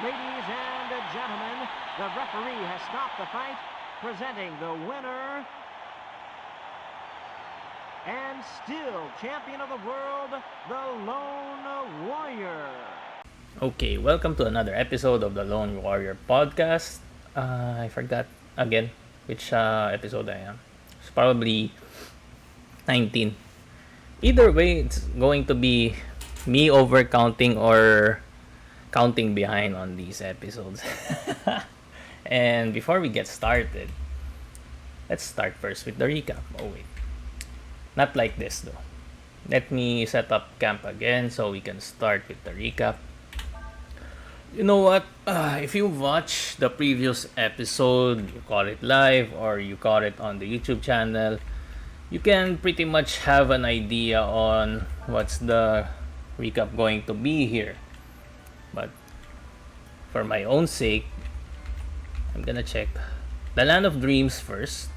Ladies and gentlemen, the referee has stopped the fight, presenting the winner and still champion of the world, the Lone Warrior. Okay, welcome to another episode of the TheLoneWarrior Podcast. I forgot again which episode I am. It's probably 19. Either way, it's going to be me overcounting or counting behind on these episodes. And before we get started, let's start first with the recap. Oh, wait. Not like this though. Let me set up camp again so we can start with the recap. You know what? If you watch the previous episode, you caught it live or you caught it on the YouTube channel, you can pretty much have an idea on what's the recap going to be here. But for my own sake, I'm gonna check the Land of Dreams first.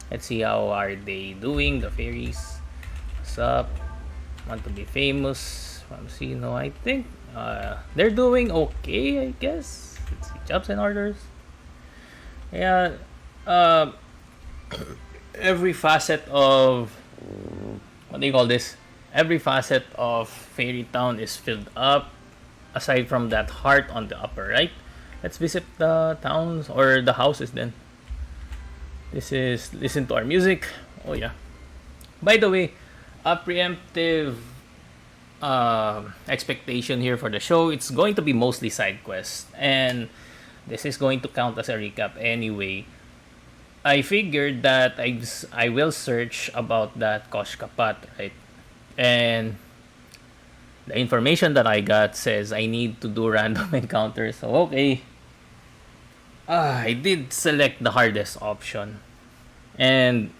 Let's see how are they doing, the fairies. What's up? Want to be famous from Sino, I think. They're doing okay, I guess. Let's see, jobs and orders. Yeah, every facet of what do you call this? Every facet of Fairy Town is filled up. Aside from that heart on the upper right, let's visit the towns or the houses then. This is listen to our music. Oh yeah. By the way, a preemptive expectation here for the show. It's going to be mostly side quests, and this is going to count as a recap anyway. I figured that I will search about that Koshka pot, right? And the information that I got says I need to do random encounters. So okay. I did select the hardest option. And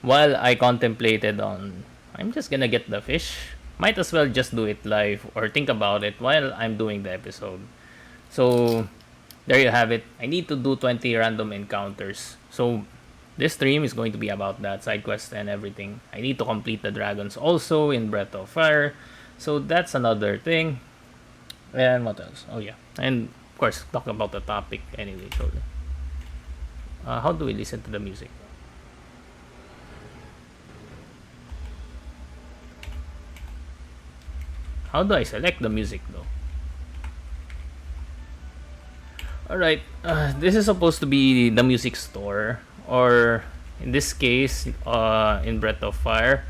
while I contemplated on I'm just gonna get the fish, might as well just do it live or think about it while I'm doing the episode. So there you have it. I need to do 20 random encounters. So this stream is going to be about that, side quest and everything. I need to complete the dragons also in Breath of Fire. So that's another thing. And what else? Oh yeah. And of course, talk about the topic anyway. So, how do we listen to the music? How do I select the music though? Alright, this is supposed to be the music store. Or in this case, in Breath of Fire,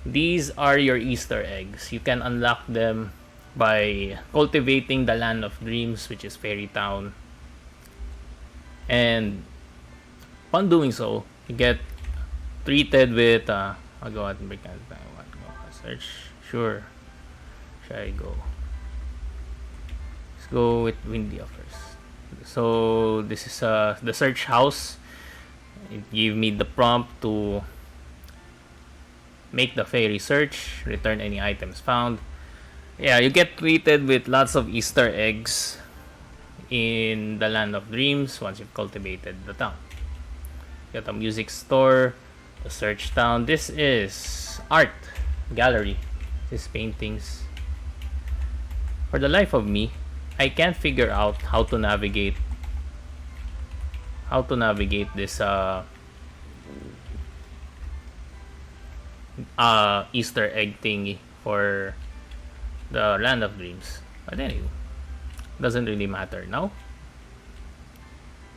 these are your Easter eggs. You can unlock them by cultivating the Land of Dreams, which is Fairy Town. And upon doing so, you get treated with I'll go ahead and break that down. Search. Sure. Should I go? Let's go with Windia first. So this is the search house. It gave me the prompt to make the fairy search, return any items found. Yeah, you get treated with lots of Easter eggs in the Land of Dreams once you've cultivated the town. You got a music store, the search town. This is art gallery. This is paintings. For the life of me, I can't figure out how to navigate this Easter egg thingy for the Land of Dreams. But anyway, doesn't really matter now.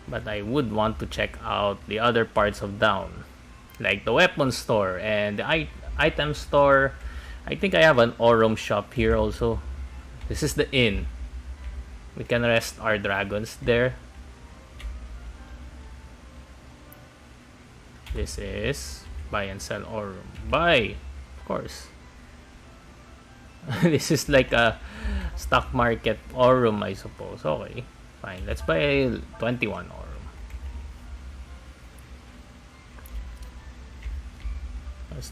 But I would want to check out the other parts of town, like the weapon store and the item store. I think I have an Orum shop here also. This is the inn. We can rest our dragons there. This is buy and sell Orum. Buy, of course. This is like a stock market Orum, I suppose. Okay, fine. Let's buy 21 Orum.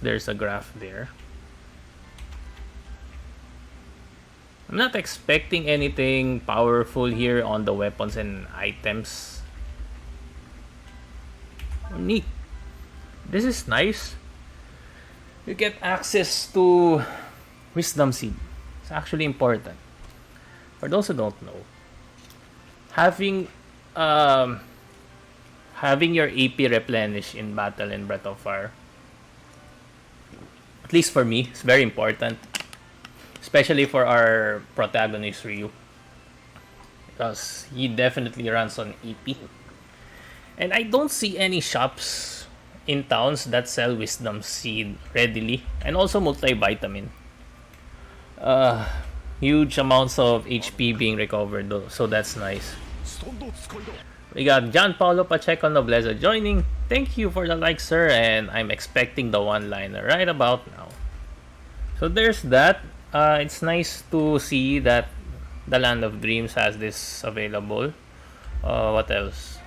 There's a graph there. I'm not expecting anything powerful here on the weapons and items. Neat. This is nice. You get access to Wisdom Seed. It's actually important. For those who don't know, having um having your AP replenished in battle in Breath of Fire, at least for me, it's very important, especially for our protagonist Ryu, because he definitely runs on AP. And I don't see any shops in towns that sell Wisdom Seed readily, and also multivitamin. Uh, Huge amounts of HP being recovered though, so that's nice. We got John Paulo Pacheco Nobleza joining. Thank you for the like, sir, and I'm expecting the one-liner right about now. So there's that. It's nice to see that the Land of Dreams has this available. What else?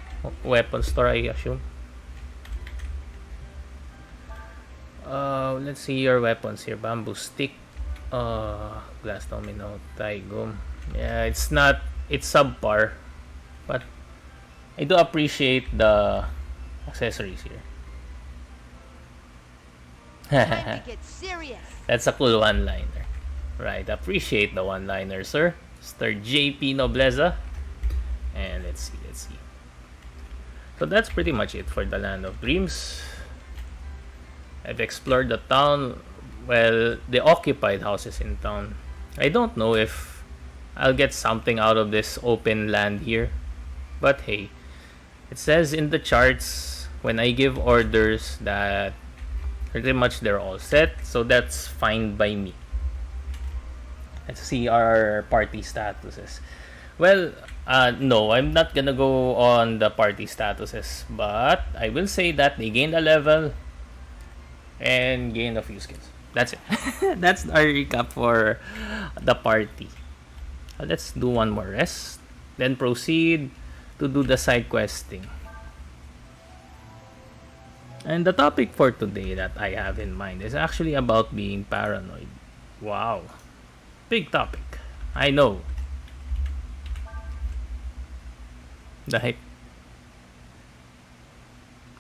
Weapon store, I assume. Let's see your weapons here. Bamboo stick. Glass domino, Taigum. Yeah, it's subpar, but I do appreciate the accessories here. Time to get serious. That's a cool one-liner. Right, appreciate the one-liner, sir. Mr. JP Nobleza. And let's see. So that's pretty much it for the Land of Dreams. I've explored the town, well, the occupied houses in town. I don't know if I'll get something out of this open land here. But hey, it says in the charts when I give orders that pretty much they're all set, so that's fine by me. Let's see our party statuses. Well, no, I'm not gonna go on the party statuses, but I will say that they gained a level and gained a few skills. That's it. That's our recap for the party. Let's do one more rest, then proceed to do the side questing. And the topic for today that I have in mind is actually about being paranoid. Wow. Big topic. I know. The heck?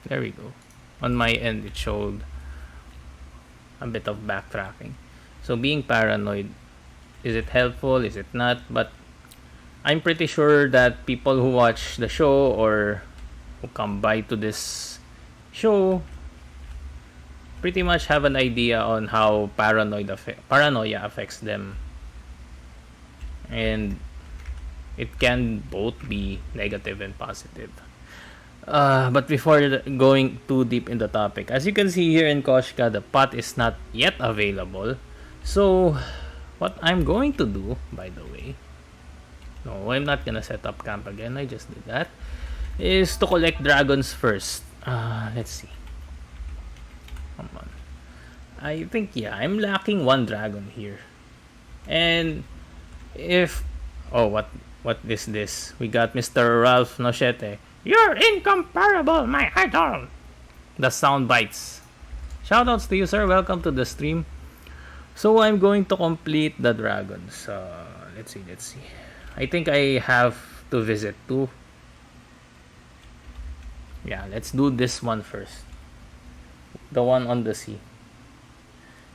There we go. On my end, it showed a bit of backtracking. So being paranoid, is it helpful? Is it not? But I'm pretty sure that people who watch the show or who come by to this show pretty much have an idea on how paranoia affects them. And it can both be negative and positive. But before going too deep in the topic, as you can see here in Koshka, the pot is not yet available. So, what I'm going to do, by the way, no, I'm not gonna set up camp again, I just did that, is to collect dragons first. Let's see. Come on. I think, yeah, I'm lacking one dragon here. And if... Oh, what is this? We got Mr. Ralph Nochete. You're incomparable, my idol! The sound bites. Shoutouts to you, sir. Welcome to the stream. So I'm going to complete the dragons. Let's see. I think I have to visit two. Yeah, let's do this one first. The one on the sea.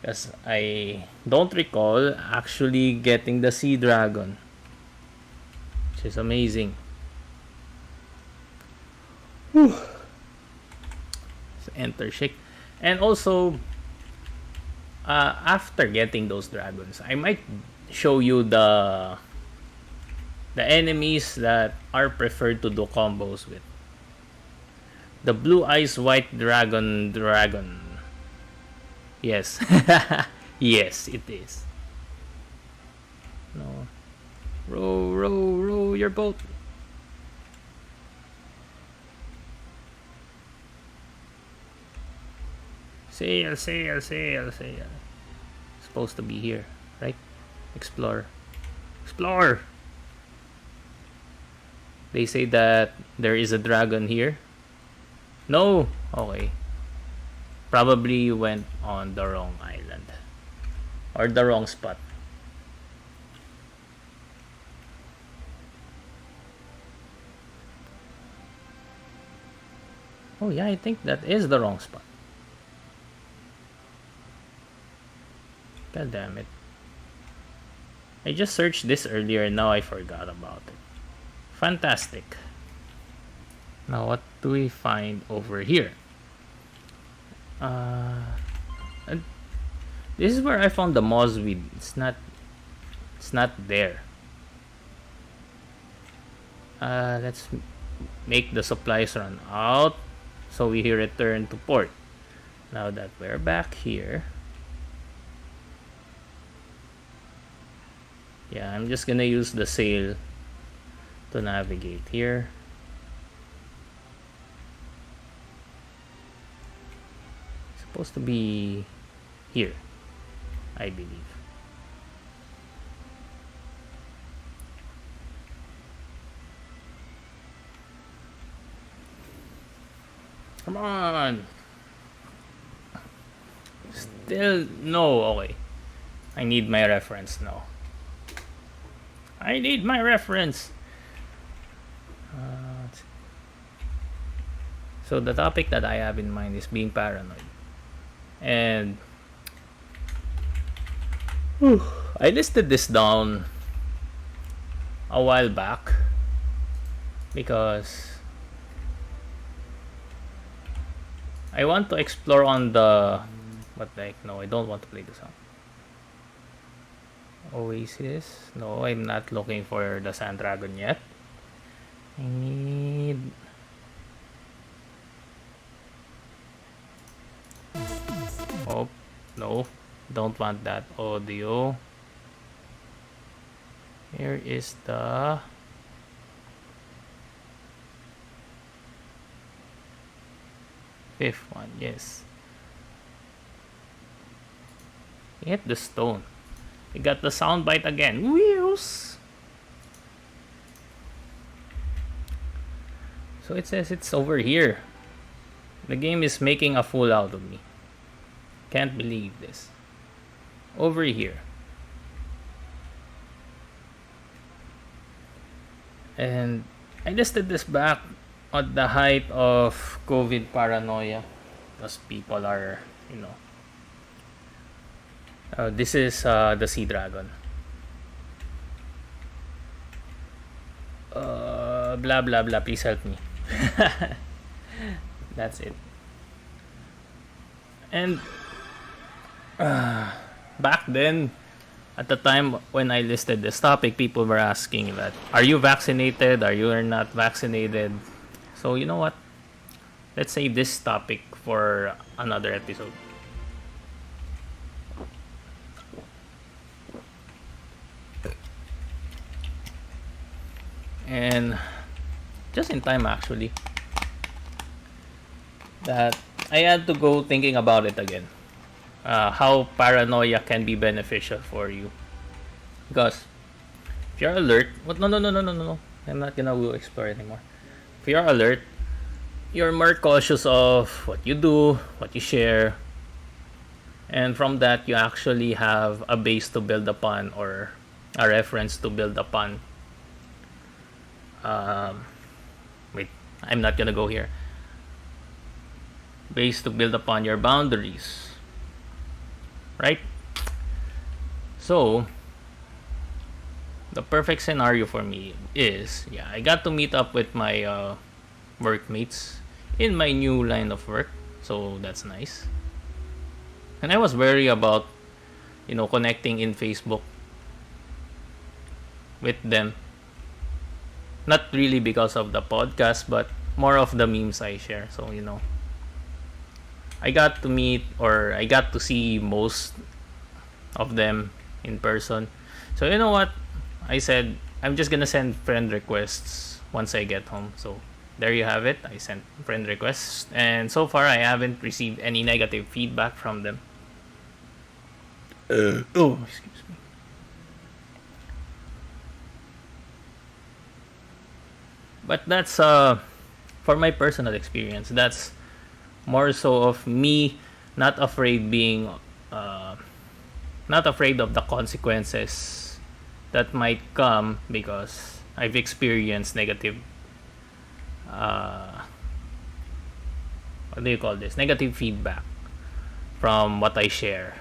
Because I don't recall actually getting the sea dragon. Which is amazing. Whew. So enter shake. And also, after getting those dragons, I might show you the enemies that are preferred to do combos with. The blue eyes white dragon. Yes. Yes, it is. No. Row your boat. Sail. Supposed to be here, right? Explore. They say that there is a dragon here. No! Okay. Probably you went on the wrong island. Or the wrong spot. Oh yeah, I think that is the wrong spot. God damn it. I just searched this earlier and now I forgot about it. fantastic. Now, what do we find over here? And this is where I found the mossweed. It's not there. Let's make the supplies run out, so we return to port. Now that we're back here, yeah, I'm just gonna use the sail to navigate here. It's supposed to be here, I believe. Come on. Still no. Okay. I need my reference now. I need my reference. So the topic that I have in mind is being paranoid. And I listed this down a while back because I want to explore on the... But like, no, I don't want to play the song. Oasis. No, I'm not looking for the Sand Dragon yet. I need... Oh, no. Don't want that audio. Here is the... fifth one, yes. Hit the stone. We got the soundbite again. Wheels. So it says it's over here. The game is making a fool out of me. Can't believe this. Over here. And I listed this back at the height of COVID paranoia, because people are, this is the sea dragon. Blah blah blah. Please help me. That's it. And back then, at the time when I listed this topic, people were asking that, are you vaccinated? Are you not vaccinated? So you know what? Let's save this topic for another episode. And just in time, actually, that I had to go thinking about it again. How paranoia can be beneficial for you. Because if you're alert, no. I'm not gonna go explore anymore. If you're alert, you're more cautious of what you do, what you share, and from that you actually have a base to build upon, or a reference to build upon. Wait, I'm not gonna go here. Base to build upon your boundaries, right? So the perfect scenario for me is, I got to meet up with my workmates in my new line of work, so that's nice. And I was wary about, connecting in Facebook with them. Not really because of the podcast, but more of the memes I share. So, I got to meet, or I got to see most of them in person. So, you know what? I said, I'm just gonna send friend requests once I get home. So, there you have it. I sent friend requests. And so far, I haven't received any negative feedback from them. Excuse me. But that's for my personal experience. That's more so of me not afraid of the consequences that might come because I've experienced negative what do you call this? Negative feedback from what I share.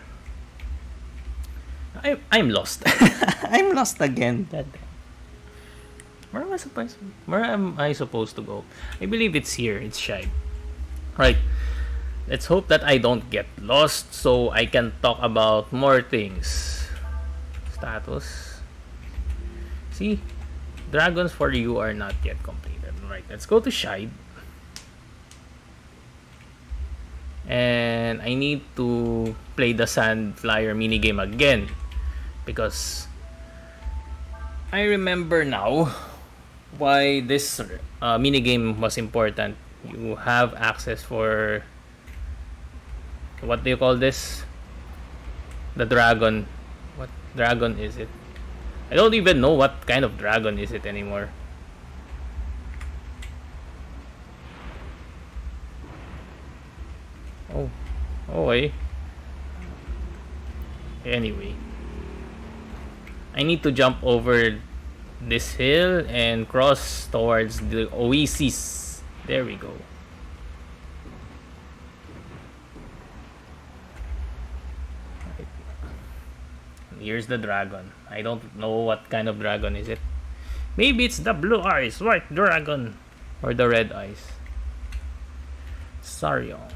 I'm lost. I'm lost again. Where am I supposed to go? I believe it's here. It's Shide. Right. Let's hope that I don't get lost so I can talk about more things. Status. See? Dragons for you are not yet completed. Right. Let's go to Shide. And I need to play the Sandflier minigame again. Because I remember now why this minigame was important. You have access for, what do you call this? The dragon. What dragon is it? I don't even know what kind of dragon is it anymore. Oh, anyway, I need to jump over this hill and cross towards the Oasis. There we go. Right. Here's the dragon. I don't know what kind of dragon is it. Maybe it's the blue eyes white dragon or the red eyes. Saryong.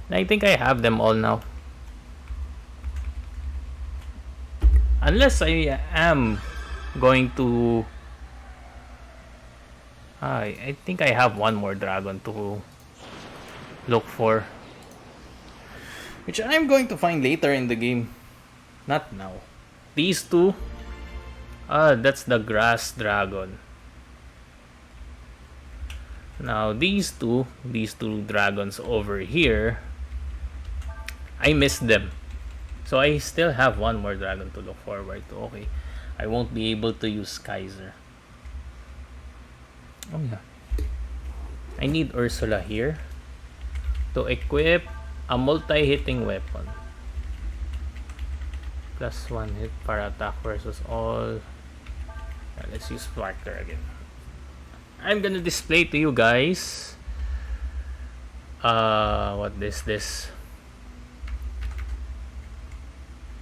I think I have them all now. Unless I am going to... I think I have one more dragon to look for. Which I'm going to find later in the game. Not now. These two. That's the grass dragon. Now these two dragons over here, I missed them. So I still have one more dragon to look forward to. Okay. I won't be able to use Kaiser. Oh yeah. I need Ursula here to equip a multi-hitting weapon. +1 hit para attack versus all. Let's use Sparkler again. I'm gonna display to you guys what is this?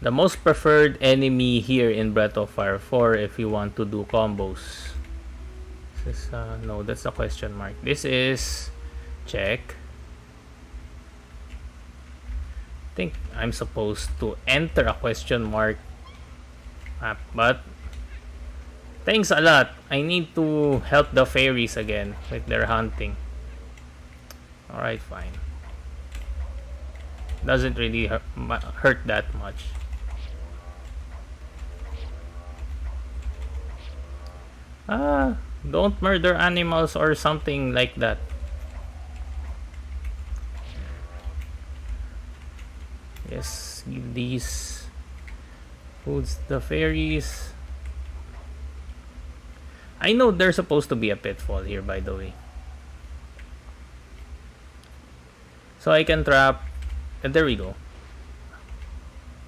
The most preferred enemy here in Breath of Fire 4 if you want to do combos. This is no, that's a question mark. This is check. I think I'm supposed to enter a question mark map, but thanks a lot. I need to help the fairies again with their hunting. Alright, fine. Doesn't really hurt that much. Don't murder animals or something like that. Yes, give these foods the fairies. I know there's supposed to be a pitfall here, by the way. So I can trap, and there we go.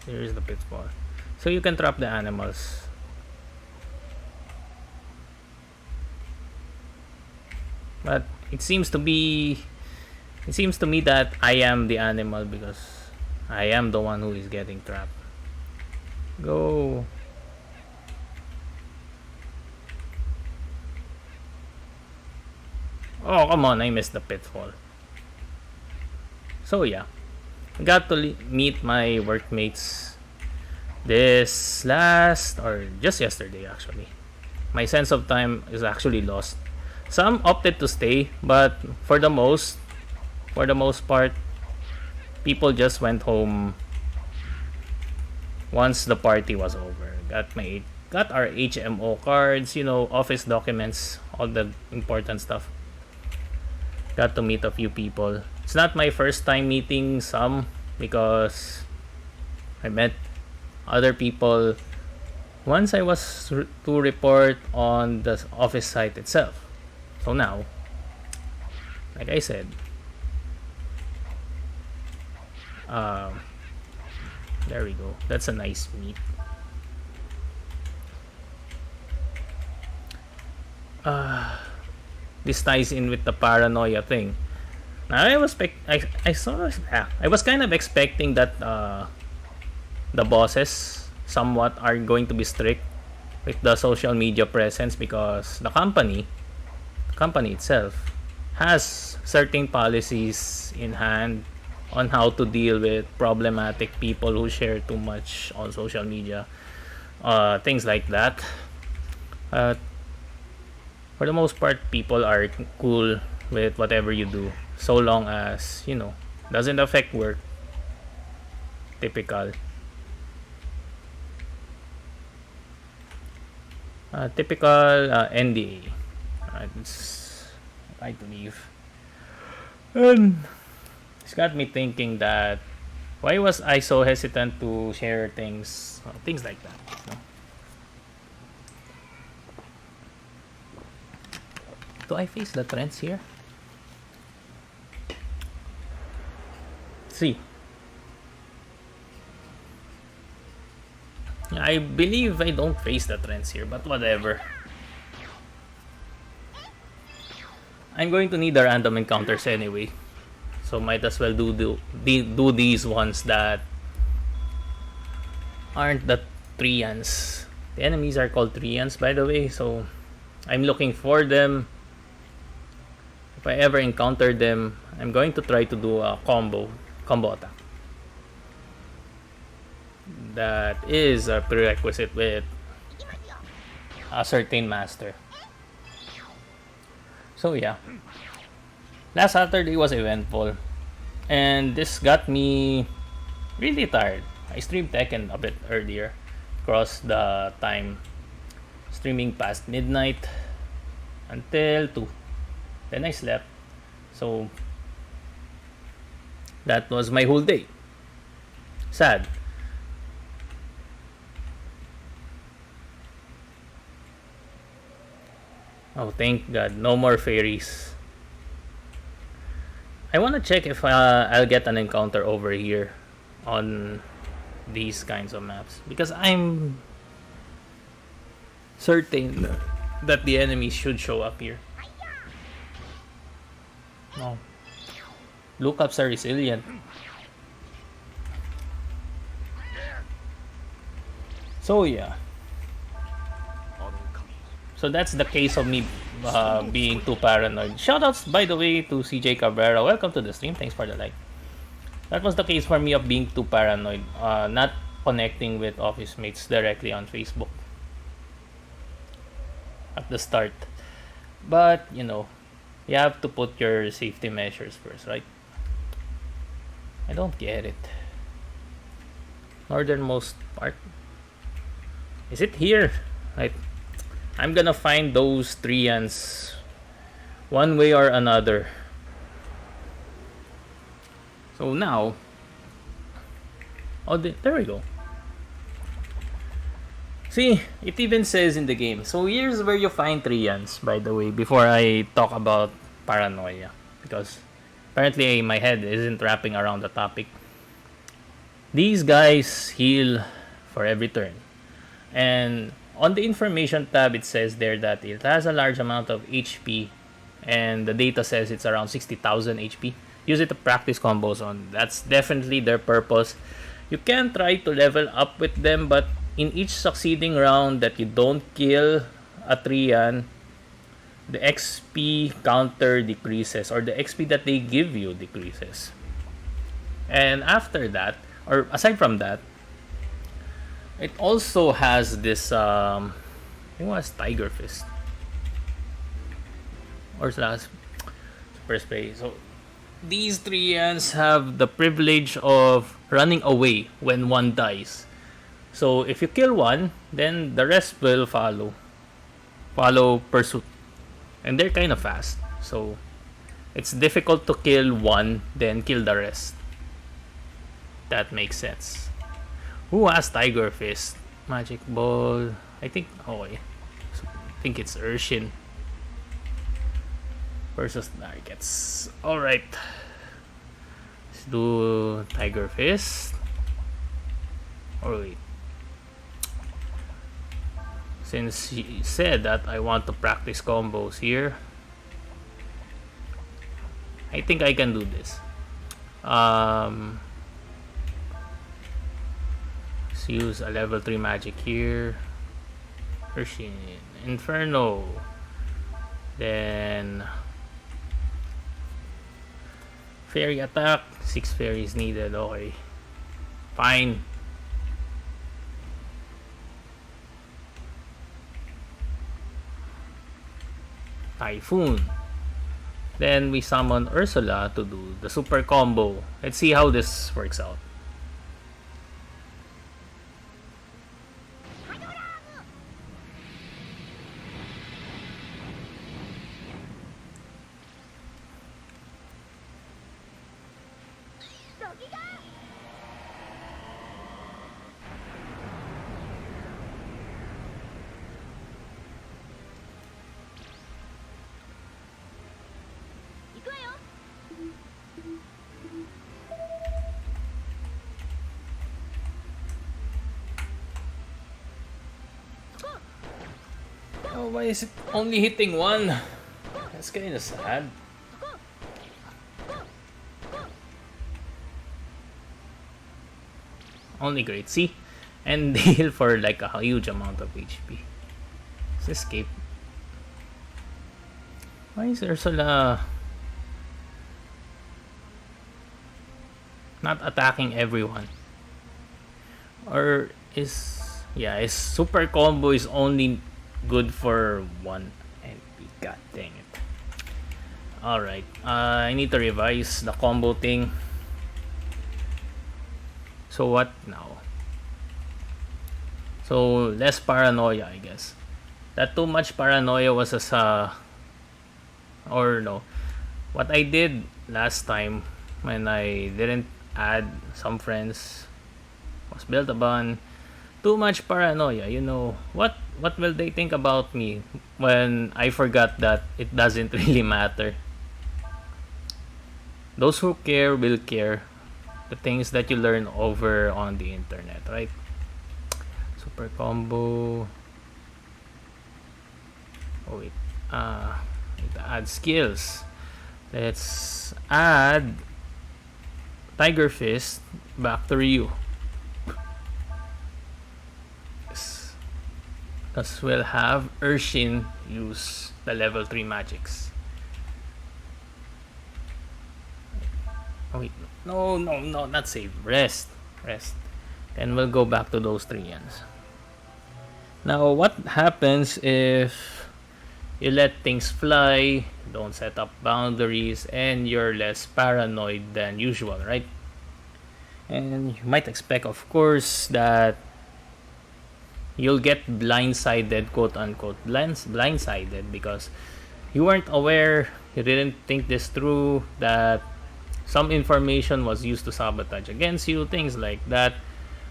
Here's the pitfall. So you can trap the animals. But it seems to me that I am the animal because I am the one who is getting trapped. Go. Oh, come on, I missed the pitfall. So yeah, I got to meet my workmates this last, or just yesterday actually. My sense of time is actually lost. Some opted to stay, but for the most part, people just went home once the party was over. Got our HMO cards, office documents, all the important stuff. Got to meet a few people. It's not my first time meeting some because I met other people once I was to report on the office site itself. So now, like I said, there we go. That's a nice meet. This ties in with the paranoia thing. Now I was kind of expecting that the bosses somewhat are going to be strict with the social media presence because the company itself has certain policies in hand on how to deal with problematic people who share too much on social media, things like that. uh, for the most part, people are cool with whatever you do so long as doesn't affect work. Typical. NDA. It's I believe. And it's got me thinking that why was I so hesitant to share things like that. Do I face the trends here? See. I believe I don't face the trends here, but whatever. I'm going to need the random encounters anyway, so might as well do these ones that aren't the Treans. The enemies are called Treans, by the way, so I'm looking for them. If I ever encounter them, I'm going to try to do a combo attack. That is a prerequisite with a certain master. So yeah, last Saturday was eventful, and this got me really tired. I streamed Tekken a bit earlier, across the time, streaming past midnight until 2. Then I slept. So that was my whole day. Sad. Oh, thank God. No more fairies. I want to check if I'll get an encounter over here on these kinds of maps, because I'm certain that the enemies should show up here. No. Lookups are resilient. So yeah. So that's the case of me being too paranoid. Shoutouts, by the way, to CJ Cabrera. Welcome to the stream. Thanks for the like. That was the case for me of being too paranoid. Not connecting with office mates directly on Facebook at the start. But, you have to put your safety measures first, right? I don't get it. Northernmost part. Is it here? Right. I'm gonna find those Treans one way or another. So now, there we go. See, it even says in the game. So here's where you find Treans, by the way, before I talk about Paranoia, because apparently my head isn't wrapping around the topic. These guys heal for every turn, and on the information tab, it says there that it has a large amount of HP, and the data says it's around 60,000 HP. Use it to practice combos on. That's definitely their purpose. You can try to level up with them, but in each succeeding round that you don't kill a Trean, the XP counter decreases, or the XP that they give you decreases. And after that, or aside from that, it also has this, I think it was Tiger Fist. Or slash Super Spray. So, these Treans have the privilege of running away when one dies. So, if you kill one, then the rest will follow pursuit. And they're kind of fast. So, it's difficult to kill one, then kill the rest. That makes sense. Who has Tiger Fist? Magic Ball. I think it's Urshin versus Nargets. Alright. Let's do Tiger Fist. Or wait. Since she said that I want to practice combos here, I think I can do this. Let's use a level 3 magic here. Urshin, Inferno. Then fairy attack. 6 fairies needed. Okay. Fine. Typhoon. Then we summon Ursula to do the super combo. Let's see how this works out. Oh, why is it only hitting one? That's kinda sad. Only great. See? And they heal for like a huge amount of HP. Let's escape. Why is Ursula not attacking everyone? Or is... yeah, his super combo is only good for one MP. God dang it. Alright. I need to revise the combo thing. So what now? So less paranoia, I guess. That too much paranoia was as a... or no. What I did last time when I didn't add some friends was build a bun. Too much paranoia, you know. What will they think about me when I forgot that it doesn't really matter? Those who care will care. The things that you learn over on the internet, right? Super combo. Oh wait. Need to add skills. Let's add Tiger Fist back to Ryu. Because we'll have Urshin use the level 3 magics. Oh wait, no, not save. Rest. Then we'll go back to those Treans. Now, what happens if you let things fly, don't set up boundaries, and you're less paranoid than usual, right? And you might expect, of course, that you'll get blindsided, quote unquote, blindsided, because you weren't aware, you didn't think this through, that some information was used to sabotage against you, things like that.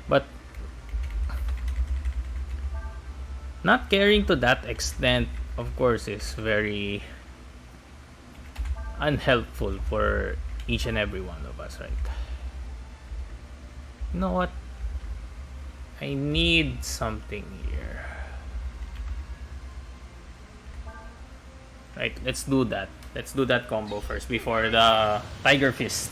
But not caring to that extent, of course, is very unhelpful for each and every one of us, right? You know what? I need something here. Right, let's do that. Let's do that combo first before the Tiger Fist.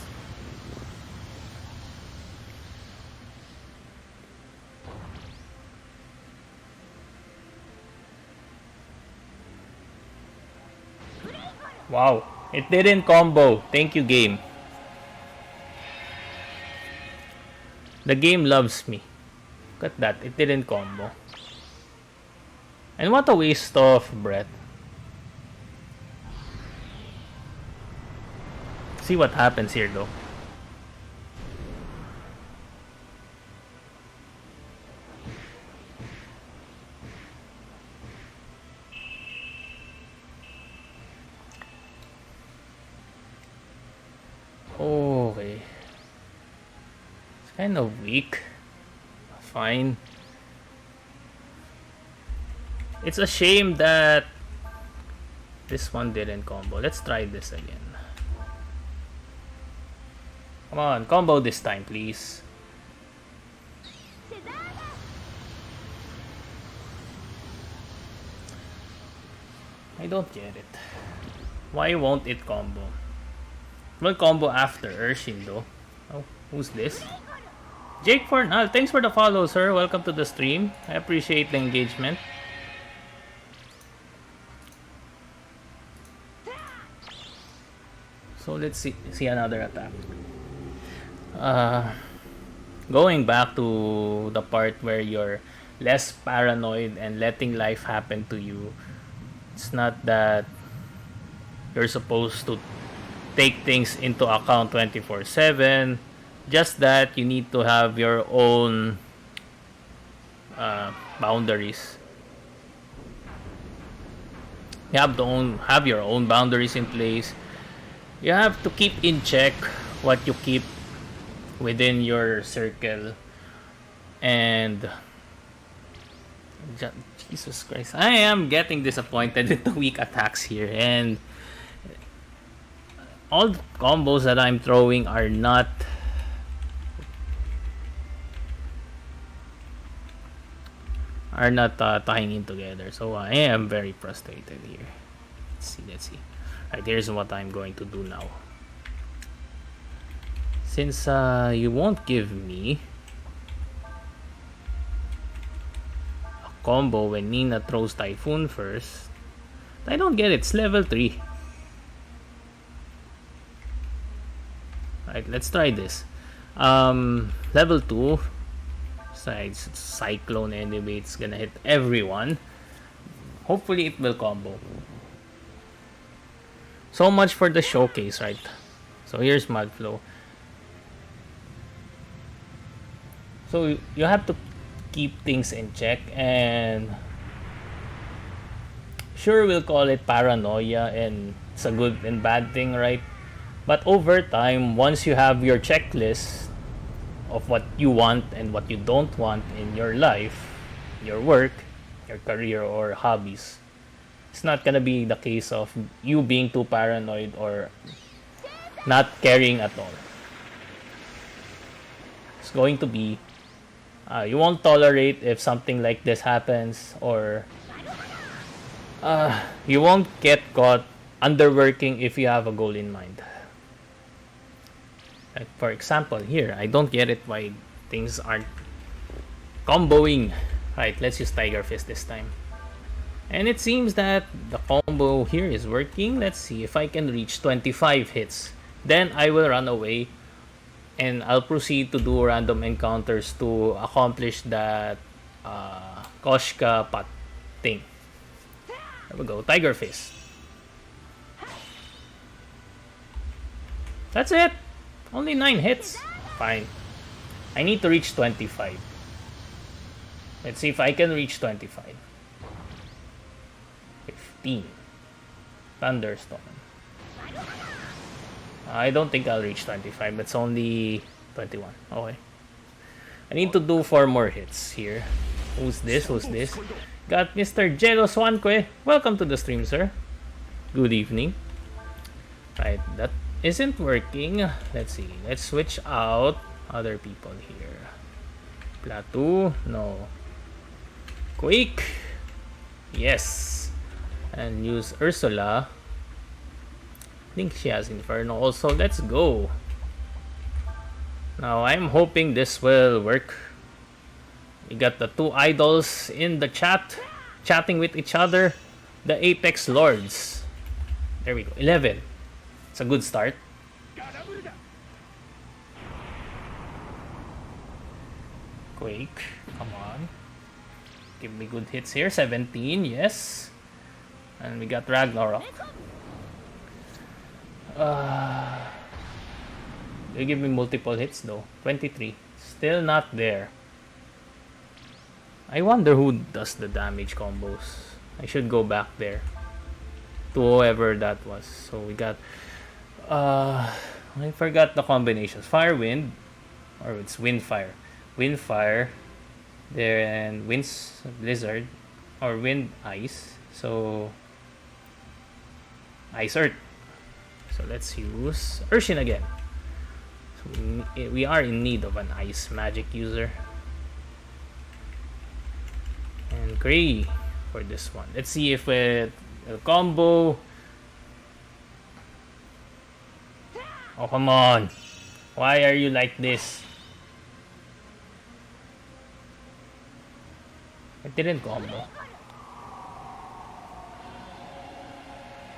Wow, it didn't combo. Thank you, game. The game loves me. Look at that, it didn't combo. And what a waste of breath. See what happens here though. Okay. It's kind of weak. Fine. It's a shame that this one didn't combo. Let's try this again. Come on, combo this time, please. I don't get it. Why won't it combo? Will combo after Urshin though. Oh, who's this? Jake Fornal, thanks for the follow, sir. Welcome to the stream. I appreciate the engagement. So let's see another attack. Going back to the part where you're less paranoid and letting life happen to you. It's not that you're supposed to take things into account 24/7. Just that you need to have your own boundaries. You have to have your own boundaries in place. You have to keep in check what you keep within your circle. And Jesus Christ, I am getting disappointed with the weak attacks here, and all the combos that I'm throwing are not tying in together. So I am very frustrated here. Let's see. Right, here's what I'm going to do now. Since you won't give me a combo when Nina throws Typhoon first, I don't get it. It's level 3. Right, let's try this. Level 2. Cyclone anyway, it's gonna hit everyone. Hopefully it will combo. So much for the showcase, right? So here's Mudflow. So you have to keep things in check, and sure, we'll call it paranoia, and it's a good and bad thing, right? But over time, once you have your checklist of what you want and what you don't want in your life, your work, your career, or hobbies, it's not gonna be the case of you being too paranoid or not caring at all. It's going to be you won't tolerate if something like this happens, or you won't get caught underworking if you have a goal in mind. Like for example, here, I don't get it why things aren't comboing. Right, let's use Tiger Fist this time. And it seems that the combo here is working. Let's see if I can reach 25 hits. Then I will run away and I'll proceed to do random encounters to accomplish that Koshka pot thing. There we go, Tiger Fist. That's it. Only 9 hits. Fine. I need to reach 25. Let's see if I can reach 25. 15. Thunderstorm. I don't think I'll reach 25. It's only 21. Okay. I need to do 4 more hits here. Who's this? Got Mr. Jello Swanque. Welcome to the stream, sir. Good evening. Right, that isn't working. Let's see. Let's switch out other people here. Plateau. No. Quake. Yes. And use Ursula. I think she has Inferno also. Let's go. Now I'm hoping this will work. We got the 2 idols in the chat, chatting with each other. The Apex Lords. There we go. 11. It's a good start. Quake. Come on. Give me good hits here. 17. Yes. And we got Ragnarok. They give me multiple hits though. 23. Still not there. I wonder who does the damage combos. I should go back there to whoever that was. So we got I forgot the combinations. Fire Wind, or it's Wind Fire. Wind Fire there, and Wind Blizzard, or Wind Ice. So Ice Earth. So let's use Urshin again. So we are in need of an ice magic user. And Gray for this one. Let's see if it will combo. Oh, come on. Why are you like this? It didn't combo.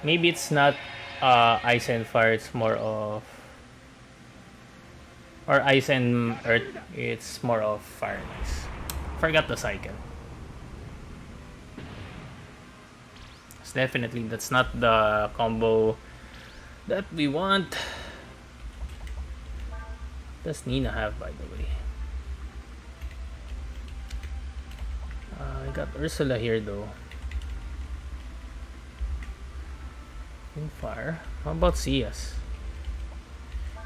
Maybe it's not Ice and Fire, it's more of, or Ice and Earth, it's more of Fire and Ice. Forgot the cycle. It's definitely, that's not the combo that we want. Does Nina have, by the way? I got Ursula here though. In fire. How about Sias?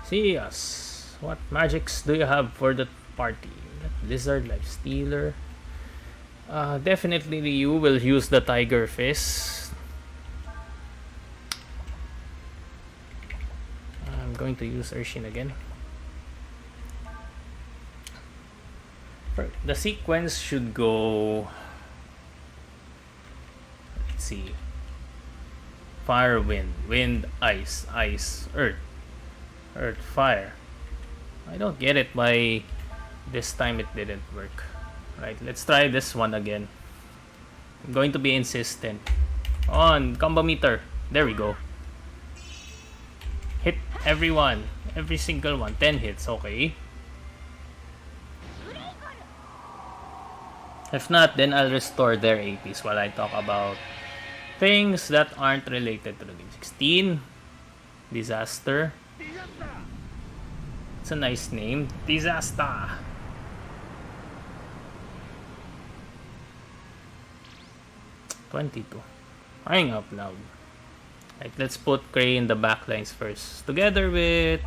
Sias, what magics do you have for the party? Lizard, Life Stealer. Definitely you will use the Tiger Fist. I'm going to use Urshin again. The sequence should go, let's see, fire, wind, ice, earth, fire. I don't get it why this time it didn't work. Right, let's try this one again. I'm going to be insistent. On combo meter, there we go. Hit everyone, every single one. 10 hits, okay. If not, then I'll restore their APs while I talk about things that aren't related to the game. 16. Disaster. It's a nice name. Disaster. 22. Crying out loud. Right, let's put Cray in the backlines first. Together with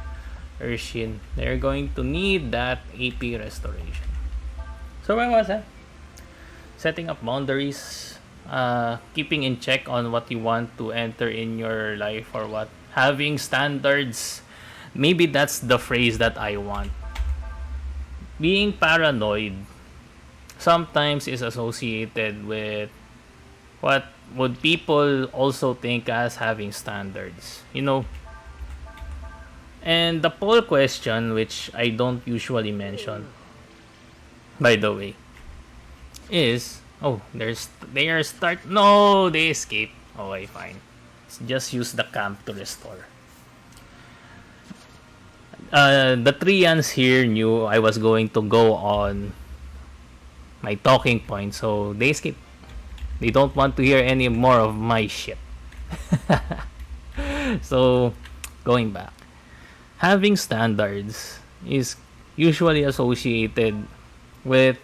Urshin. They're going to need that AP restoration. So where was I? Setting up boundaries, keeping in check on what you want to enter in your life or what. Having standards. Maybe that's the phrase that I want. Being paranoid sometimes is associated with what would people also think as having standards. You know? And the poll question, which I don't usually mention, by the way, is they escape. Okay, fine. Just use the camp to restore. The Treans here knew I was going to go on my talking point, so they escape. They don't want to hear any more of my shit. So, going back, having standards is usually associated with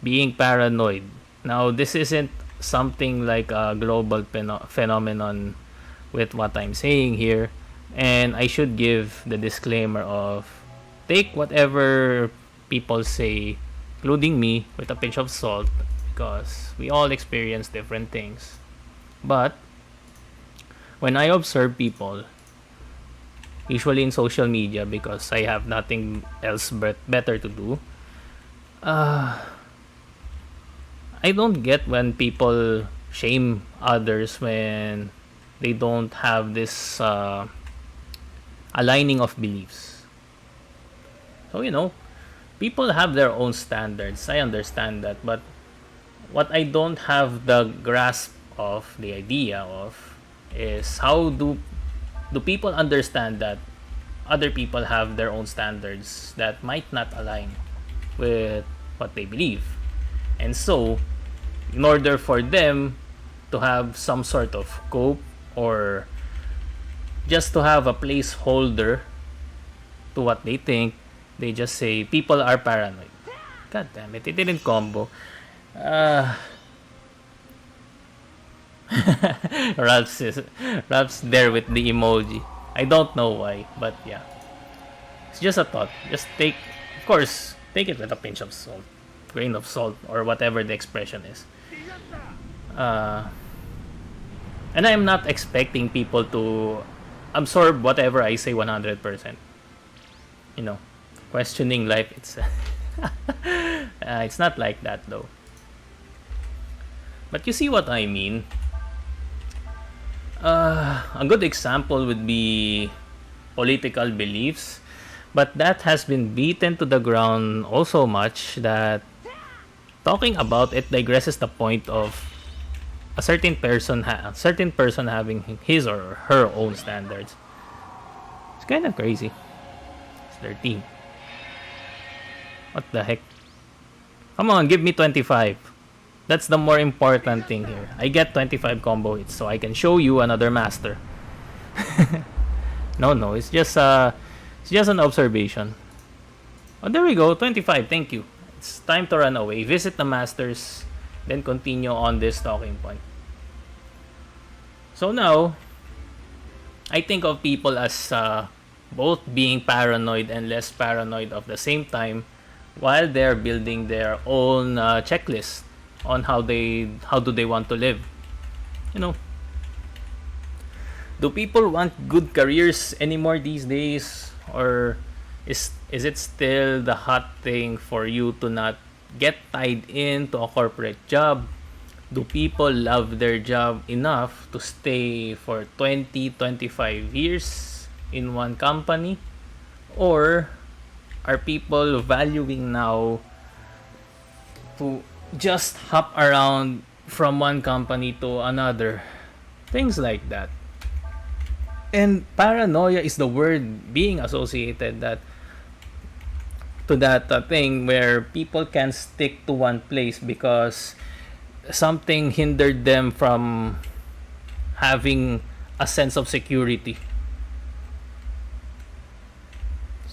being paranoid. Now, this isn't something like a global phenomenon with what I'm saying here. And I should give the disclaimer of take whatever people say, including me, with a pinch of salt, because we all experience different things. But when I observe people, usually in social media, because I have nothing else better to do, I don't get when people shame others when they don't have this aligning of beliefs. So, you know, people have their own standards. I understand that. But what I don't have the grasp of, the idea of, is how do people understand that other people have their own standards that might not align with what they believe. And so, in order for them to have some sort of cope or just to have a placeholder to what they think, they just say people are paranoid. God damn it, it didn't combo. Ralph's there with the emoji. I don't know why, but yeah. It's just a thought. Just take, of course, take it with a pinch of salt, grain of salt, or whatever the expression is. And I'm not expecting people to absorb whatever I say 100%. You know, questioning life, it's not like that though. But you see what I mean? A good example would be political beliefs, but that has been beaten to the ground oh so much that talking about it digresses the point of certain person having his or her own standards. It's kind of crazy. It's their team. What the heck? Come on, give me 25. That's the more important thing here. I get 25 combo hits so I can show you another master. No, it's just an observation. Oh, there we go, 25. Thank you. It's time to run away. Visit the masters, then continue on this talking point. So now, I think of people as both being paranoid and less paranoid at the same time, while they're building their own checklist on how do they want to live. You know, do people want good careers anymore these days, or is it still the hot thing for you to not get tied into a corporate job? Do people love their job enough to stay for 20-25 years in one company, or are people valuing now to just hop around from one company to another? Things like that. And paranoia is the word being associated that to that thing where people can stick to one place because something hindered them from having a sense of security.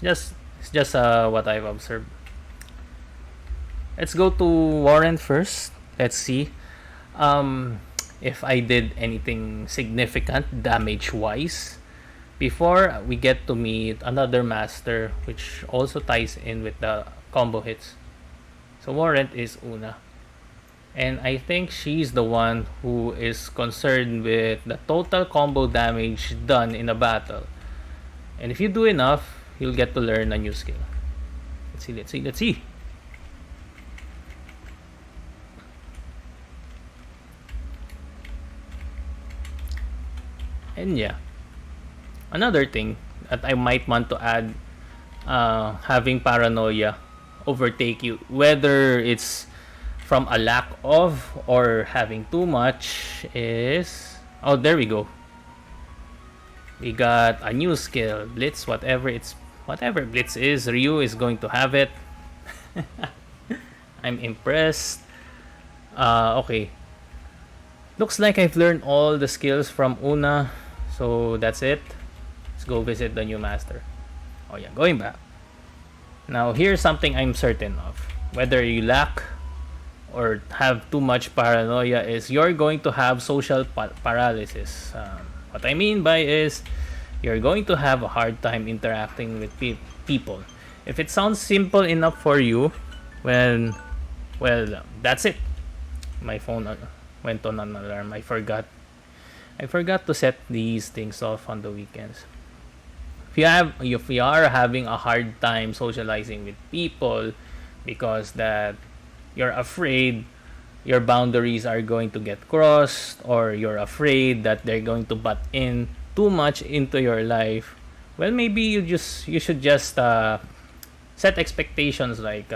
It's just what I've observed. Let's go to Worent first. Let's see if I did anything significant damage-wise before we get to meet another master, which also ties in with the combo hits. So Worent is Una. And I think she's the one who is concerned with the total combo damage done in a battle. And if you do enough, you'll get to learn a new skill. Let's see. And yeah, another thing that I might want to add, having paranoia overtake you, whether it's from a lack of or having too much, is there we go. We got a new skill, Blitz, whatever Blitz is, Ryu is going to have it. I'm impressed. Okay. Looks like I've learned all the skills from Una, so that's it. Let's go visit the new master. Oh yeah, going back. Now here's something I'm certain of. Whether you lack or have too much paranoia, is you're going to have social paralysis. What I mean by is you're going to have a hard time interacting with people. If it sounds simple enough for you, well, that's it. My phone went on an alarm. I forgot to set these things off on the weekends. If you are having a hard time socializing with people because that you're afraid your boundaries are going to get crossed, or you're afraid that they're going to butt in too much into your life, well, maybe you should just set expectations like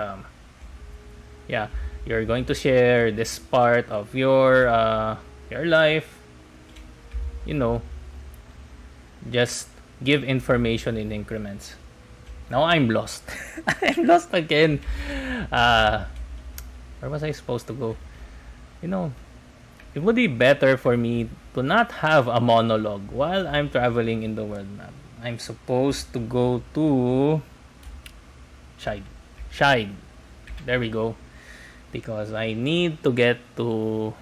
you're going to share this part of your life, just give information in increments. Now I'm lost. I'm lost again. Where was I supposed to go? It would be better for me to not have a monologue while I'm traveling in the world map. I'm supposed to go to Shide. There we go. Because I need to get to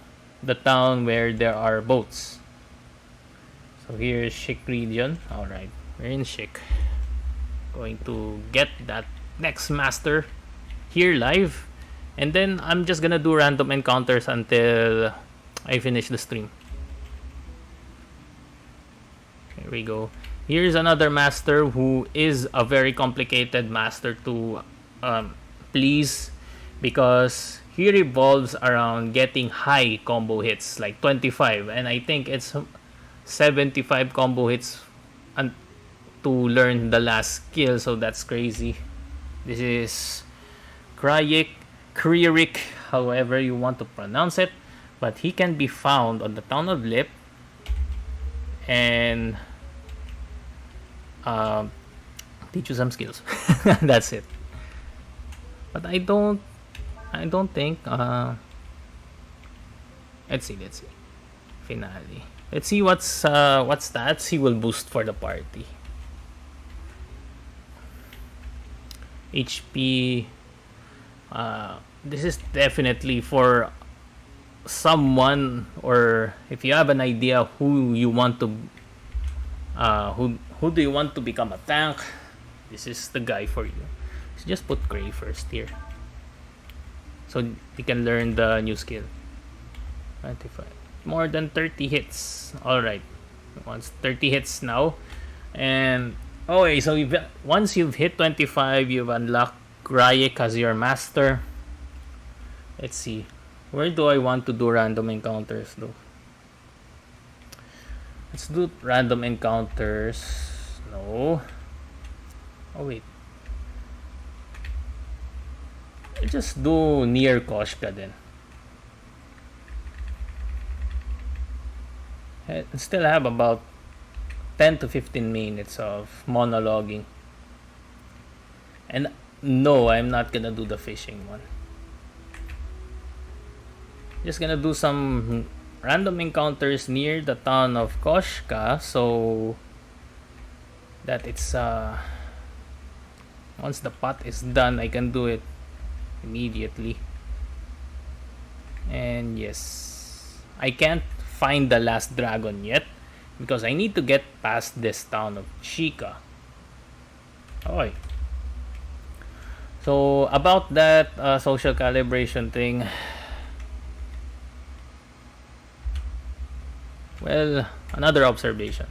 the town where there are boats. So here's Shik region. Alright, we're in Shik. Going to get that next master here live. And then I'm just gonna do random encounters until I finish the stream. Here we go. Here's another master who is a very complicated master to please, because he revolves around getting high combo hits, like 25, and I think it's 75 combo hits to learn the last skill, so that's crazy. This is Kryrik, however you want to pronounce it. but he can be found on the town of Lip and teach you some skills. That's it. But I don't think let's see. Finale. Let's see what stats he will boost for the party. HP. This is definitely for someone, or if you have an idea who you want to who do you want to become a tank, this is the guy for you. So just put Gray first here, so you can learn the new skill. 25, more than 30 hits. All right, once 30 hits now, and okay, so once you've hit 25, you've unlocked Kryrik as your master. Let's see, where do I want to do random encounters though? Let's do random encounters. No. Oh wait. Just do near Koshka then. I still have about 10 to 15 minutes of monologuing. And no, I'm not gonna do the fishing one. Just gonna do some random encounters near the town of Koshka, so that it's once the pot is done, I can do it immediately. And yes, I can't find the last dragon yet because I need to get past this town of Shika. Okay. So about that social calibration thing, well, another observation.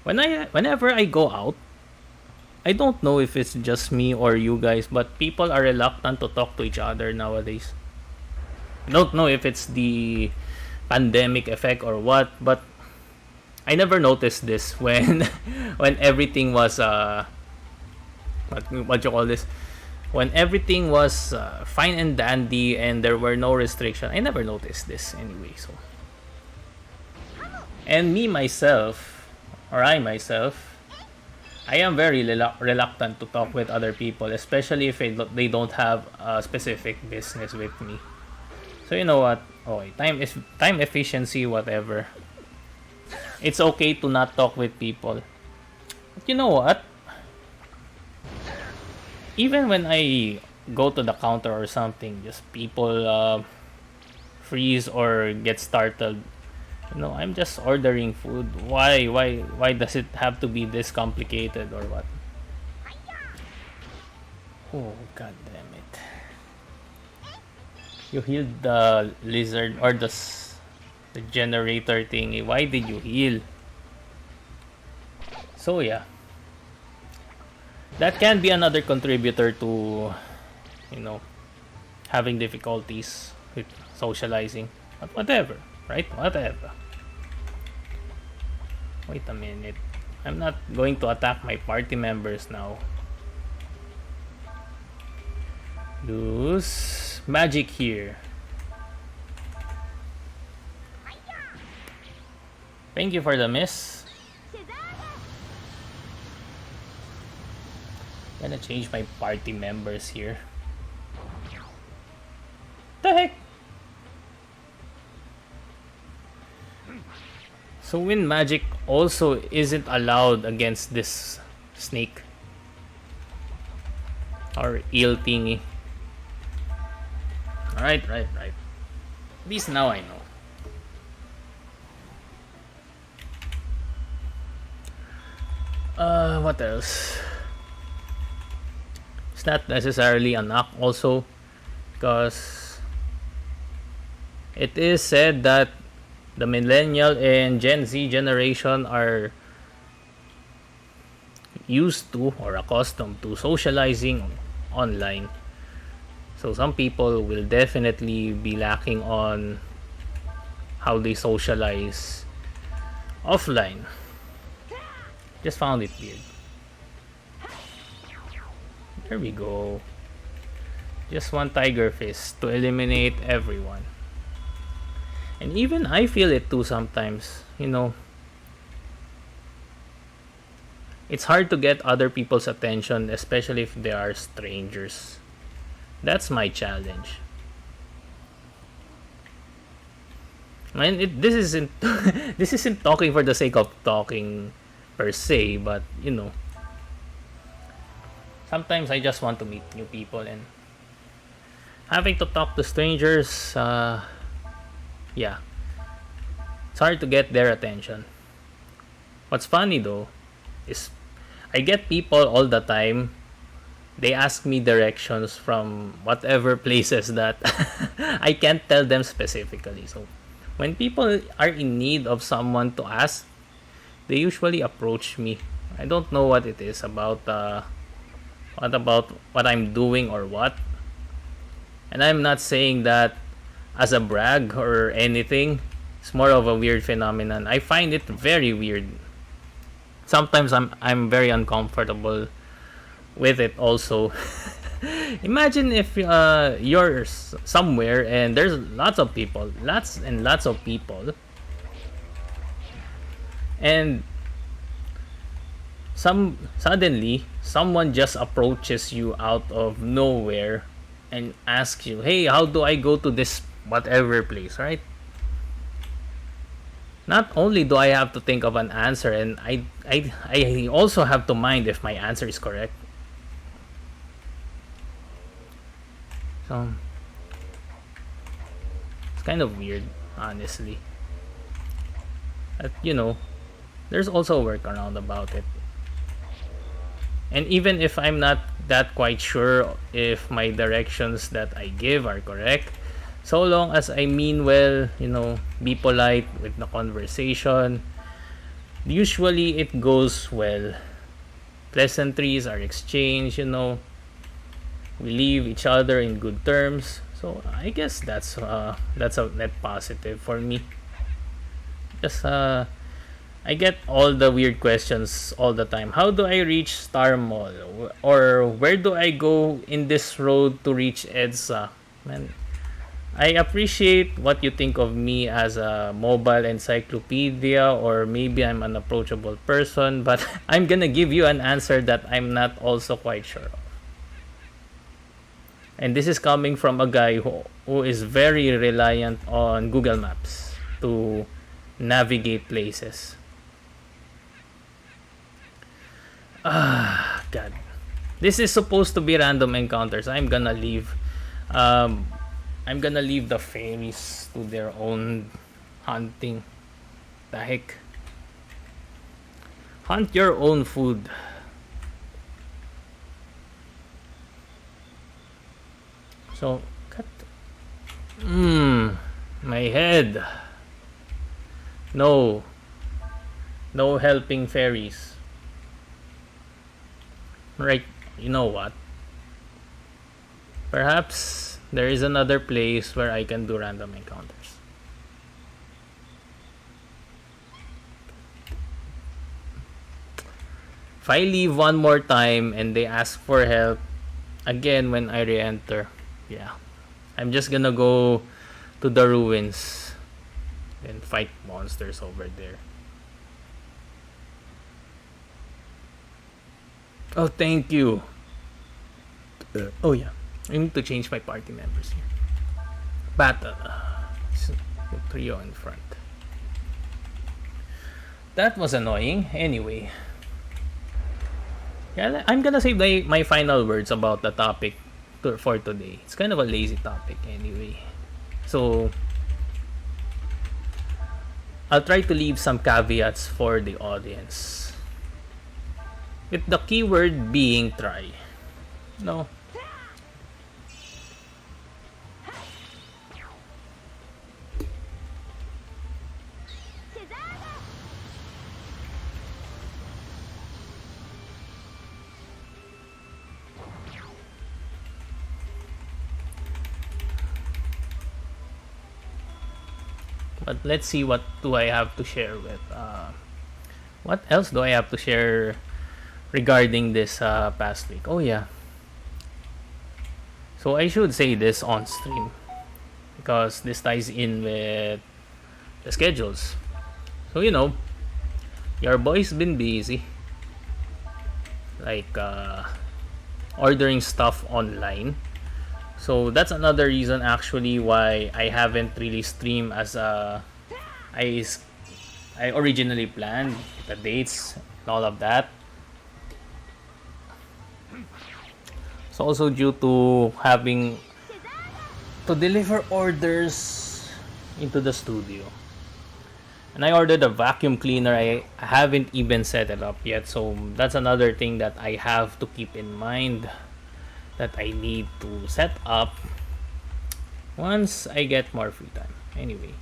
Whenever I go out, I don't know if it's just me or you guys, but people are reluctant to talk to each other nowadays. I don't know if it's the pandemic effect or what, but I never noticed this when when everything was what you call this, when everything was fine and dandy and there were no restrictions. I never noticed this anyway. So, and I myself, I am very reluctant to talk with other people, especially if they don't have a specific business with me. So you know what? Okay, time efficiency, whatever. It's okay to not talk with people. But you know what? Even when I go to the counter or something, just people freeze or get startled. You know, I'm just ordering food. Why does it have to be this complicated or what? Oh, god damn it. You healed the lizard or the generator thingy. Why did you heal? So yeah. That can be another contributor to, you know, having difficulties with socializing. But whatever, right? Whatever. Wait a minute. I'm not going to attack my party members now. Use magic here. Thank you for the miss. Gonna change my party members here. The heck? So wind magic also isn't allowed against this snake or eel thingy. Right. At least now I know. What else? It's not necessarily a knock also, because it is said that the millennial and Gen Z generation are used to or accustomed to socializing online. So some people will definitely be lacking on how they socialize offline. Just found it weird. There we go. Just one tiger fist to eliminate everyone. And even I feel it too sometimes. It's hard to get other people's attention, especially if they are strangers. That's my challenge. And this isn't this isn't talking for the sake of talking per se, but sometimes I just want to meet new people, and having to talk to strangers, yeah, it's hard to get their attention. What's funny though is I get people all the time. They ask me directions from whatever places that I can't tell them specifically. So when people are in need of someone to ask, they usually approach me. I don't know what it is about what I'm doing or what. And I'm not saying that as a brag or anything. It's more of a weird phenomenon. I find it very weird. Sometimes I'm very uncomfortable with it also. Imagine if you're somewhere and there's lots and lots of people, and suddenly someone just approaches you out of nowhere and asks you, "Hey, how do I go to this whatever place?" Right? Not only do I have to think of an answer, and I also have to mind if my answer is correct. So it's kind of weird, honestly. But there's also a workaround about it. And even if I'm not that quite sure if my directions that I give are correct, so long as I mean well, be polite with the conversation, usually it goes well. Pleasantries are exchanged, we leave each other in good terms. So I guess that's a net positive for me. Just I get all the weird questions all the time. How do I reach Star Mall? Or where do I go in this road to reach EDSA? Man, I appreciate what you think of me as a mobile encyclopedia, or maybe I'm an approachable person, but I'm gonna give you an answer that I'm not also quite sure of. And this is coming from a guy who is very reliant on Google Maps to navigate places. God. This is supposed to be random encounters. I'm gonna leave the fairies to their own hunting. The heck? Hunt your own food. So, cut. My head. No. No helping fairies. Right, you know what? Perhaps there is another place where I can do random encounters. If I leave one more time and they ask for help again when I re-enter, yeah, I'm just gonna go to the ruins and fight monsters over there. Oh, thank you. Oh yeah, I need to change my party members here. Battle. The trio in front. That was annoying. Anyway. Yeah, I'm gonna save my final words about the topic for today. It's kind of a lazy topic anyway. So, I'll try to leave some caveats for the audience. With the keyword being try. No. But let's see, what do I have to share with what else do I have to share regarding this past week? Oh yeah, so I should say this on stream because this ties in with the schedules. So your boy's been busy, like ordering stuff online. So that's another reason actually why I haven't really streamed as I I originally planned, the dates and all of that. It's also due to having to deliver orders into the studio. And I ordered a vacuum cleaner. I haven't even set it up yet. So that's another thing that I have to keep in mind, that I need to set up once I get more free time. Anyway,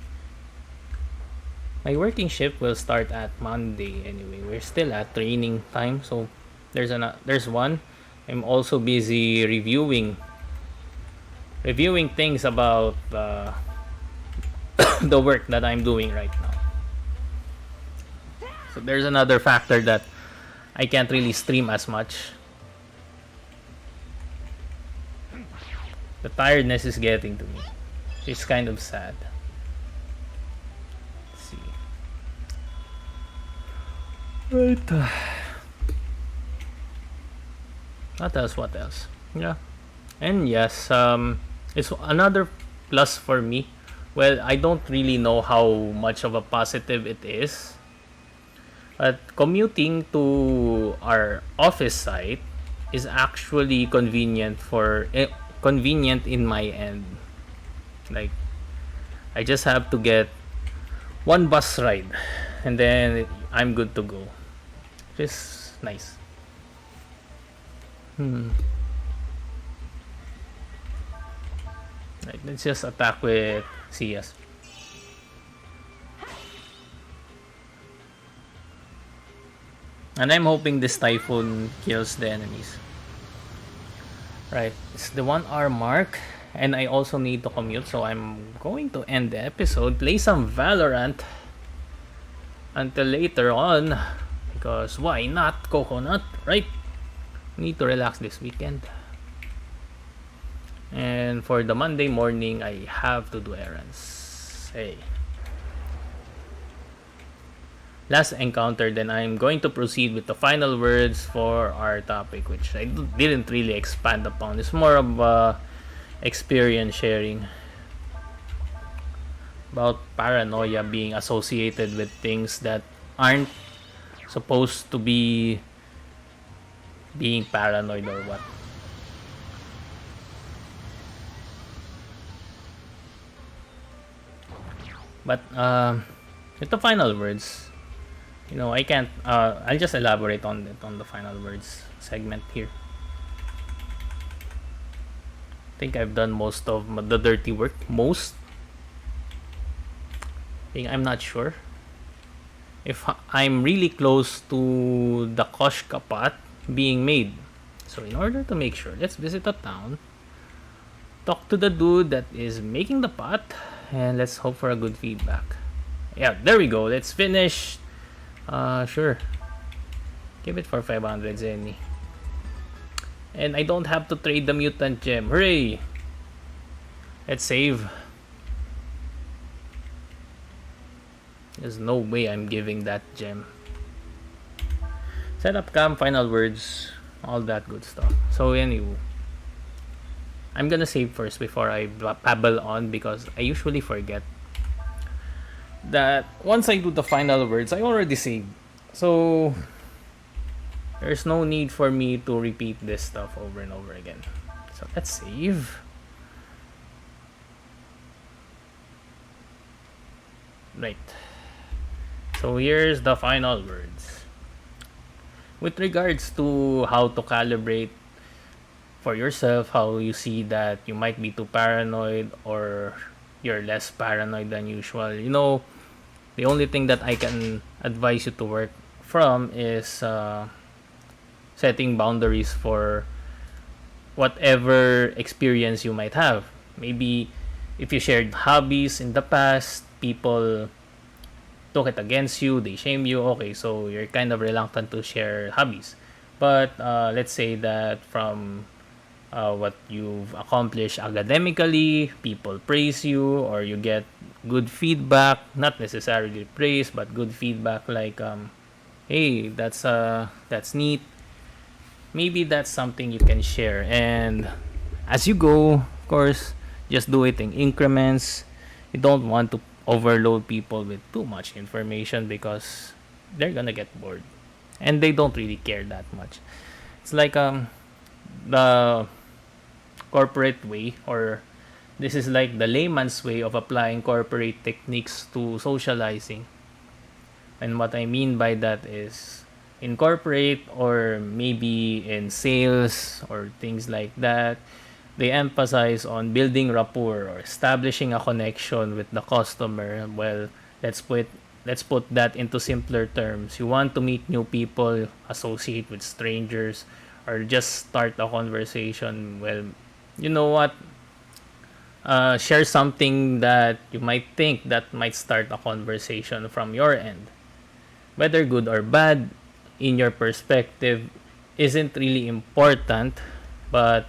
my working shift will start at Monday anyway. We're still at training time. So there's one. I'm also busy reviewing things about the work that I'm doing right now. So there's another factor that I can't really stream as much. The tiredness is getting to me. It's kind of sad. Let's see. Right. What else? Yeah. And yes, it's another plus for me. Well, I don't really know how much of a positive it is. But commuting to our office site is actually convenient in my end. Like, I just have to get one bus ride and then I'm good to go. Which is nice. Right, let's just attack with CS. And I'm hoping this typhoon kills the enemies. Right, it's the 1 hour mark, and I also need to commute, so I'm going to end the episode, play some Valorant until later on, because why not? Coconut, right? Need to relax this weekend. And for the Monday morning, I have to do errands. Hey. Last encounter, then I'm going to proceed with the final words for our topic, which I didn't really expand upon. It's more of experience sharing about paranoia being associated with things that aren't supposed to be being paranoid or what. But with the final words, I can't. I'll just elaborate on it on the final words segment here. I think I've done most of the dirty work. I'm not sure if I'm really close to the Koshka pot being made. So in order to make sure, let's visit the town, talk to the dude that is making the pot, and let's hope for a good feedback. Yeah, there we go. Let's finish. Sure. Give it for 500 Zenny. And I don't have to trade the mutant gem. Hooray! Let's save. There's no way I'm giving that gem. Setup cam, final words, all that good stuff. So anyway, I'm gonna save first before I babble on, because I usually forget that once I do the final words, I already saved. So there's no need for me to repeat this stuff over and over again. So let's save. Right. So here's the final words. With regards to how to calibrate for yourself, how you see that you might be too paranoid or you're less paranoid than usual. The only thing that I can advise you to work from is setting boundaries for whatever experience you might have. Maybe if you shared hobbies in the past, people took it against you, they shame you, okay, so you're kind of reluctant to share hobbies. But let's say that from what you've accomplished academically, people praise you, or you get good feedback, not necessarily praise, but good feedback like, hey, that's neat. Maybe that's something you can share. And as you go, of course, just do it in increments. You don't want to overload people with too much information because they're gonna get bored. And they don't really care that much. It's like the corporate way, or this is like the layman's way of applying corporate techniques to socializing. And what I mean by that is in corporate or maybe in sales or things like that, they emphasize on building rapport or establishing a connection with the customer. Well, let's put let's put that into simpler terms. You want to meet new people, associate with strangers, or just start a conversation. Well, you know what? Share something that you might think that might start a conversation from your end. Whether good or bad, in your perspective, isn't really important, but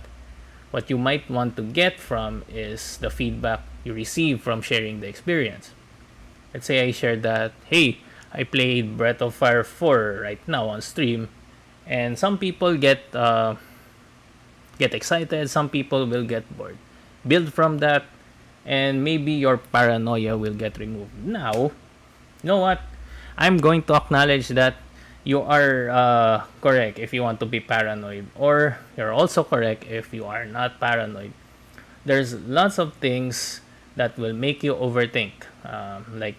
what you might want to get from is the feedback you receive from sharing the experience. Let's say I shared that, hey, I played Breath of Fire 4 right now on stream, and some people get excited, some people will get bored. Build from that, and maybe your paranoia will get removed. Now, you know what? I'm going to acknowledge that you are correct if you want to be paranoid, or you're also correct if you are not paranoid. There's lots of things that will make you overthink, like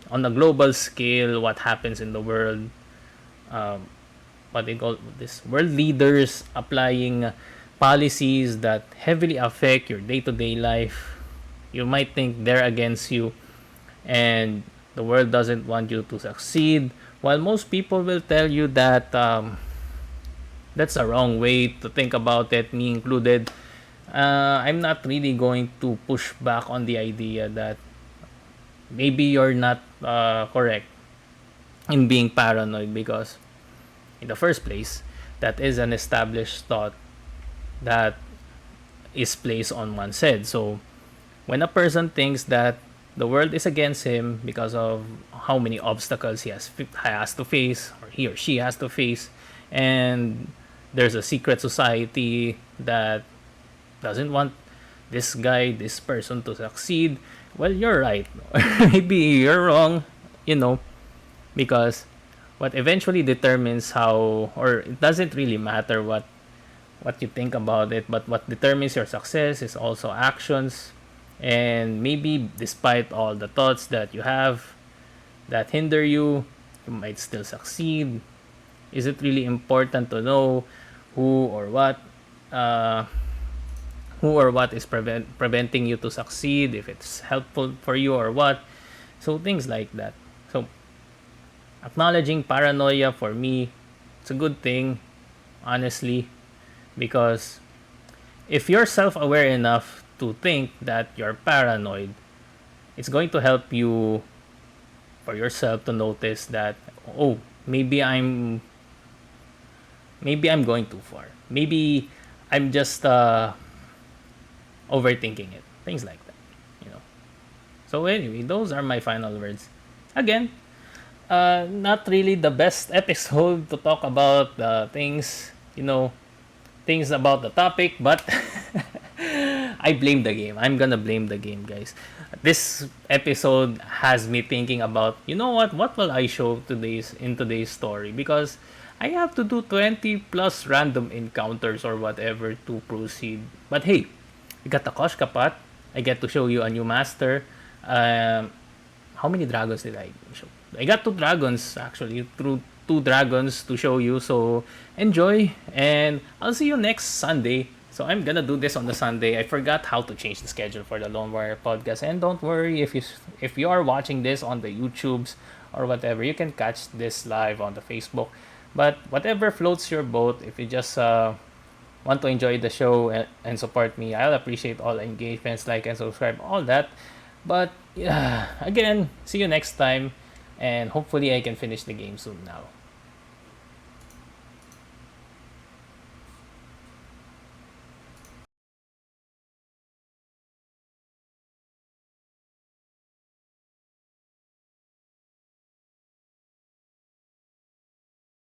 on a global scale, what happens in the world, what they call this world leaders applying policies that heavily affect your day-to-day life. You might think they're against you, and the world doesn't want you to succeed, while most people will tell you that that's a wrong way to think about it, me included. I'm not really going to push back on the idea that maybe you're not correct in being paranoid, because in the first place, that is an established thought that is placed on one's head. So when a person thinks that the world is against him because of how many obstacles has to face, or he or she has to face, and there's a secret society that doesn't want this person to succeed, well, you're right. Maybe you're wrong, you know, because what eventually determines how, or it doesn't really matter what you think about it, but what determines your success is also actions. And maybe despite all the thoughts that you have that hinder you, you might still succeed. Is it really important to know who or what uh, is preventing you to succeed, if it's helpful for you or what? So things like that. So acknowledging paranoia, for me, it's a good thing, honestly, because if you're self-aware enough to think that you're paranoid, it's going to help you for yourself to notice that, oh, maybe I'm going too far. Maybe I'm just overthinking it. Things like that, you know. So anyway, those are my final words. Again, not really the best episode to talk about things, things about the topic, but I blame the game. I'm gonna blame the game, guys. This episode has me thinking about, you know what will I show in today's story? Because I have to do 20 plus random encounters or whatever to proceed. But hey, we got the Koshka pot. I get to show you a new master. How many dragons did I show? I got two dragons, actually, through two dragons to show you. So enjoy, and I'll see you next Sunday. So I'm gonna do this on the Sunday. I forgot how to change the schedule for the Lone Warrior Podcast. And don't worry, if you are watching this on the YouTubes or whatever, you can catch this live on the Facebook. But whatever floats your boat, if you just want to enjoy the show and support me, I'll appreciate all engagements, like and subscribe, all that. But yeah, again, see you next time, and hopefully I can finish the game soon now.